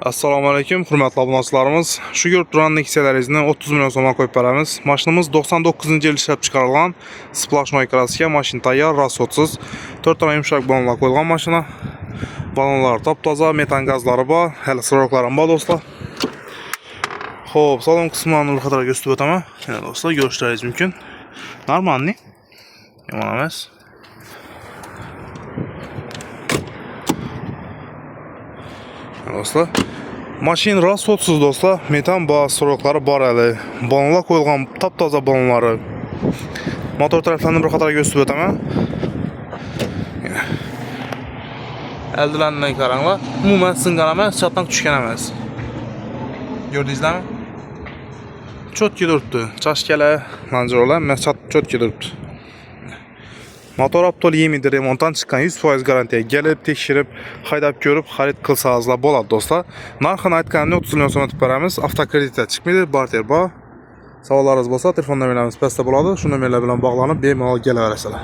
Assalomu alaykum, hurmatli obunachilarimiz. Shu ko'rib turgan Nexia'laringizni 30 million so'mga qo'yib beramiz. Mashinamiz 99-yil ishlab chiqarilgan, splashnoy kraska, mashina tayyor, rasotsiz. 4 ta yumshoq balonlar qo'yilgan mashina. Balonlar top-toza, metan gazlari bor, hali siroklarim bor do'stlar. Xo'p, salon qismini ro'yxatga ko'rsatib o'taman. Mana do'stlar, ko'rishingiz mumkin. Normalni. Yomon emas. Do'stlar, mashina rasotsiz do'stlar, metan bas siroklari bor hali. Balonlar qo'yilgan, top-toza balonlari. Motor taraflarini bir qator ko'rsatib o'taman. Eldilardan qaranglar, umuman singan emas, chatdan tushgan emas. Ko'rdingizlarmi? Chotki turibdi. Chashkalar, manjurlar, chat chotki turibdi. Motor aptol yemidi, remontdan chiqqan 100% garantiya. Kelib, tekshirib, haydab ko'rib, xarid qilsangizlar bo'ladi do'stlar. Narxini aytganimda 30 million so'm deb beramiz. Avtokreditda chiqmaydi, barter bor. Savollaringiz bo'lsa, telefon nomerlarimiz pastda bo'ladi. Shu nomerlar bilan bog'lanib, bemalol kelaverasizlar.